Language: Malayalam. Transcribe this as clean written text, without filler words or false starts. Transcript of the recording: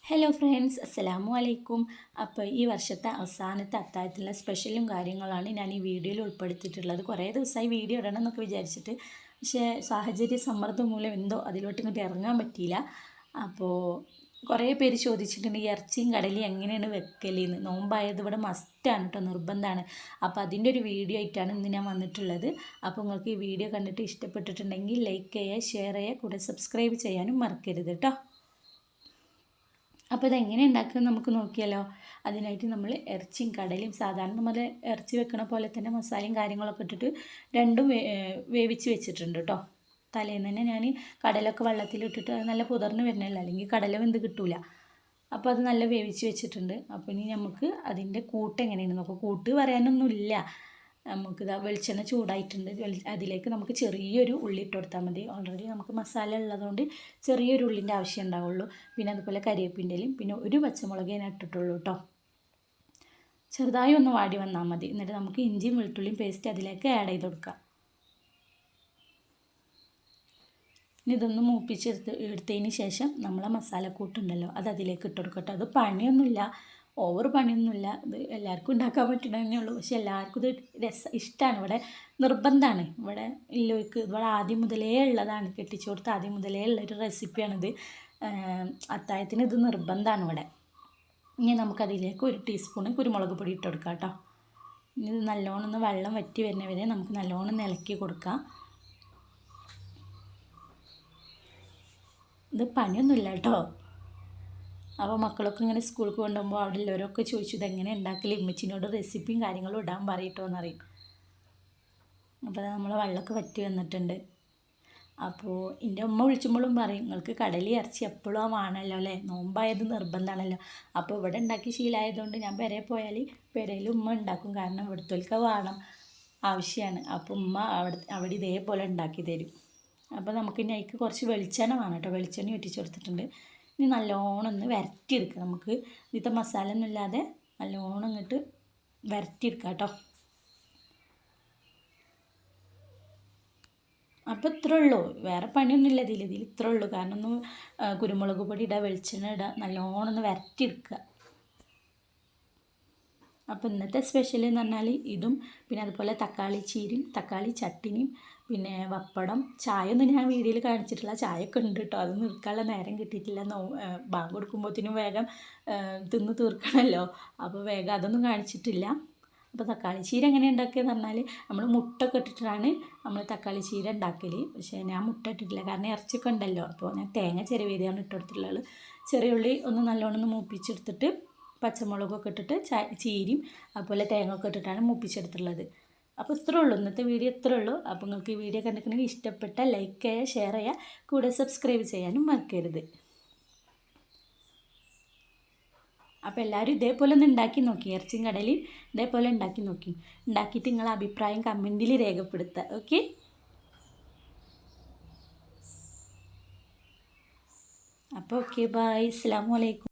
ഹലോ ഫ്രണ്ട്സ്, അസ്സലാമു അലൈക്കും. അപ്പോൾ ഈ വർഷത്തെ അവസാനത്തെ അത്താഴത്തിലുള്ള സ്പെഷ്യലും കാര്യങ്ങളാണ് ഞാൻ ഈ വീഡിയോയിൽ ഉൾപ്പെടുത്തിയിട്ടുള്ളത്. കുറേ ദിവസമായി വീഡിയോ ഇടണം എന്നൊക്കെ വിചാരിച്ചിട്ട്, പക്ഷേ സാഹചര്യ സമ്മർദ്ദം മൂലം എന്തോ അതിലോട്ട് ഇങ്ങോട്ട് ഇറങ്ങാൻ പറ്റിയില്ല. അപ്പോൾ കുറേ പേര് ചോദിച്ചിട്ടുണ്ട് ഈ ഇറച്ചിയും കടലയും എങ്ങനെയാണ് വെക്കലെന്ന്. നോമ്പായത് ഇവിടെ മസ്റ്റാണ് കേട്ടോ, നിർബന്ധമാണ്. അപ്പോൾ അതിൻ്റെ ഒരു വീഡിയോ ആയിട്ടാണ് ഇന്ന് ഞാൻ വന്നിട്ടുള്ളത്. അപ്പോൾ നിങ്ങൾക്ക് ഈ വീഡിയോ കണ്ടിട്ട് ഇഷ്ടപ്പെട്ടിട്ടുണ്ടെങ്കിൽ ലൈക്ക് ചെയ്യുക, ഷെയർ ചെയ്യുക, കൂടെ സബ്സ്ക്രൈബ് ചെയ്യാനും മറക്കരുത് കേട്ടോ. അപ്പോൾ ഇതെങ്ങനെ ഉണ്ടാക്കുമെന്ന് നമുക്ക് നോക്കിയാലോ. അതിനായിട്ട് നമ്മൾ ഇറച്ചിയും കടലയും സാധാരണ നമ്മൾ ഇറച്ചി വെക്കണ പോലെ തന്നെ മസാലയും കാര്യങ്ങളൊക്കെ ഇട്ടിട്ട് രണ്ടും വേവിച്ച് വെച്ചിട്ടുണ്ട് കേട്ടോ. തലേന്ന് തന്നെ ഞാൻ കടലൊക്കെ വെള്ളത്തിലിട്ടിട്ട് അത് നല്ല പുതർന്ന് വരുന്നില്ല, അല്ലെങ്കിൽ കടല വെന്ത് കിട്ടൂല. അപ്പോൾ അത് നല്ല വേവിച്ച് വെച്ചിട്ടുണ്ട്. അപ്പോൾ ഇനി നമുക്ക് അതിൻ്റെ കൂട്ട് എങ്ങനെയാണ് നോക്കാം. കൂട്ട് പറയാനൊന്നുമില്ല. നമുക്കിതാ വെളിച്ചെണ്ണ ചൂടായിട്ടുണ്ട്. അതിലേക്ക് നമുക്ക് ചെറിയൊരു ഉള്ളി ഇട്ട് കൊടുത്താൽ മതി. ഓൾറെഡി നമുക്ക് മസാല ഉള്ളതുകൊണ്ട് ചെറിയൊരു ഉള്ളിൻ്റെ ആവശ്യം ഉണ്ടാവുള്ളൂ. പിന്നെ അതുപോലെ കരിവേപ്പിൻ്റെലും പിന്നെ ഒരു പച്ചമുളകേ ഞാൻ ഇട്ടിട്ടുള്ളൂ കേട്ടോ. ചെറുതായി ഒന്ന് വാടി വന്നാൽ മതി. എന്നിട്ട് നമുക്ക് ഇഞ്ചിയും വെളുത്തുള്ളിയും പേസ്റ്റ് അതിലേക്ക് ആഡ് ചെയ്ത് കൊടുക്കാം. ഇനി ഇതൊന്ന് എടുത്തതിന് ശേഷം നമ്മളെ മസാലക്കൂട്ടുണ്ടല്ലോ അത് അതിലേക്ക് ഇട്ട് കൊടുക്കട്ടെ. അത് പണിയൊന്നുമില്ല, ഓവർ പണിയൊന്നുമില്ല. ഇത് എല്ലാവർക്കും ഉണ്ടാക്കാൻ പറ്റണമെന്നേ ഉള്ളൂ. പക്ഷെ എല്ലാവർക്കും ഇത് ഇഷ്ടമാണ്. ഇവിടെ നിർബന്ധമാണ്. ഇവിടെ ഇല്ലോയ്ക്ക് ഇവിടെ ആദ്യം മുതലേ ഉള്ളതാണ്, കെട്ടിച്ചു കൊടുത്ത് ആദ്യം മുതലേ ഉള്ളൊരു റെസിപ്പിയാണിത്. അത്താഴത്തിന് ഇത് നിർബന്ധമാണ് ഇവിടെ. ഇനി നമുക്കതിലേക്ക് 1 ടീസ്പൂൺ കുരുമുളക് പൊടി ഇട്ട് കൊടുക്കാം കേട്ടോ. ഇനി ഇത് നല്ലോണം ഒന്ന് വെള്ളം വറ്റി വരുന്നവരെ നമുക്ക് നല്ലോണം ഇളക്കി കൊടുക്കാം. ഇത് പണിയൊന്നുമില്ല കേട്ടോ. അപ്പോൾ മക്കളൊക്കെ ഇങ്ങനെ സ്കൂൾക്ക് കൊണ്ടുപോകുമ്പോൾ അവിടെ ഉള്ളവരൊക്കെ ചോദിച്ചു ഇതെങ്ങനെ ഉണ്ടാക്കൽ, ഇമ്മച്ചിനോട് റെസിപ്പിയും കാര്യങ്ങളും ഇടാൻ പറയട്ടോന്നറിയും. അപ്പോൾ നമ്മൾ വെള്ളമൊക്കെ വറ്റി വന്നിട്ടുണ്ട്. അപ്പോൾ എൻ്റെ ഉമ്മ വിളിച്ചുമ്പോഴും പറയും നിങ്ങൾക്ക് കടലി ഇറച്ചി എപ്പോഴും ആണല്ലോ അല്ലേ, നോമ്പായത് നിർബന്ധമാണല്ലോ. അപ്പോൾ ഇവിടെ ഉണ്ടാക്കി ശീലമായതുകൊണ്ട് ഞാൻ പെരയിൽ പോയാൽ പെരയിൽ ഉമ്മ ഉണ്ടാക്കും. കാരണം ഇവിടുത്തോൽക്ക് വേണം, ആവശ്യമാണ്. അപ്പോൾ ഉമ്മ അവിടെ ഇതേപോലെ ഉണ്ടാക്കി തരും. അപ്പോൾ നമുക്ക് ഇനി അതിലേക്ക് കുറച്ച് വെളിച്ചെണ്ണ വേണം കേട്ടോ. വെളിച്ചെണ്ണ ഒറ്റിച്ച് കൊടുത്തിട്ടുണ്ട്. ഇനി നല്ലോണം ഒന്ന് വരട്ടിയെടുക്കുക. നമുക്ക് ഇതിത്തെ മസാല ഒന്നും ഇല്ലാതെ നല്ലോണം ഇങ്ങോട്ട് വരട്ടിയെടുക്കുക കേട്ടോ. അപ്പോൾ ഇത്രേ ഉള്ളൂ, വേറെ പണിയൊന്നുമില്ല ഇതിൽ ഇത്രേ ഉള്ളൂ. കാരണം ഒന്ന് കുരുമുളക് പൊടി ഇടുക, വെളിച്ചെണ്ണ ഇടുക, നല്ലോണം ഒന്ന് വരട്ടിയെടുക്കുക. അപ്പോൾ ഇന്നത്തെ സ്പെഷ്യൽ എന്ന് പറഞ്ഞാൽ ഇതും പിന്നെ അതുപോലെ തക്കാളി ചീരയും തക്കാളി ചട്ടിനിയും പിന്നെ പപ്പടം. ചായ ഒന്നും ഞാൻ വീഡിയോയിൽ കാണിച്ചിട്ടില്ല. ചായയൊക്കെ ഉണ്ട് കേട്ടോ, അതൊന്നും എടുക്കാനുള്ള നേരം കിട്ടിയിട്ടില്ല. ബാങ്ക് കൊടുക്കുമ്പോഴത്തേനും വേഗം തിന്ന് തീർക്കണമല്ലോ. അപ്പോൾ വേഗം അതൊന്നും കാണിച്ചിട്ടില്ല. അപ്പോൾ തക്കാളി ചീര എങ്ങനെ ഉണ്ടാക്കിയെന്ന് പറഞ്ഞാൽ നമ്മൾ മുട്ടൊക്കെ ഇട്ടിട്ടാണ് നമ്മൾ തക്കാളി ചീര ഉണ്ടാക്കൽ. പക്ഷേ ഞാൻ മുട്ട ഇട്ടിട്ടില്ല, കാരണം ഇറച്ചിയൊക്കെ ഉണ്ടല്ലോ. അപ്പോൾ ഞാൻ തേങ്ങ ചിരവിയതാണ് ഇട്ട് കൊടുത്തിട്ടുള്ളത്. ചെറിയ ഉള്ളി ഒന്ന് നല്ലോണം ഒന്ന് മൂപ്പിച്ചെടുത്തിട്ട് പച്ചമുളകൊക്കെ ഇട്ടിട്ട് ചീരയും അതുപോലെ തേങ്ങയൊക്കെ ഇട്ടിട്ടാണ് മൂപ്പിച്ചെടുത്തുള്ളത്. അപ്പോൾ ഇത്രേ ഉള്ളൂ, ഇന്നത്തെ വീഡിയോ ഇത്രേ ഉള്ളൂ. അപ്പോൾ നിങ്ങൾക്ക് ഈ വീഡിയോ കണ്ടിട്ടുണ്ടെങ്കിൽ ഇഷ്ടപ്പെട്ട ലൈക്ക് ചെയ്യുക, ഷെയർ ചെയ്യുക, കൂടെ സബ്സ്ക്രൈബ് ചെയ്യാനും മറക്കരുത്. അപ്പോൾ എല്ലാവരും ഇതേപോലെ ഒന്ന് ഉണ്ടാക്കി നോക്കി, ഇറച്ചിയും കടലയും ഇതേപോലെ ഉണ്ടാക്കി നോക്കി. ഉണ്ടാക്കിയിട്ട് നിങ്ങളെ അഭിപ്രായം കമൻറ്റിൽ രേഖപ്പെടുത്തുക. ഓക്കെ. അപ്പോൾ ഓക്കെ, ബൈ, അസ്സലാമു അലൈക്കും.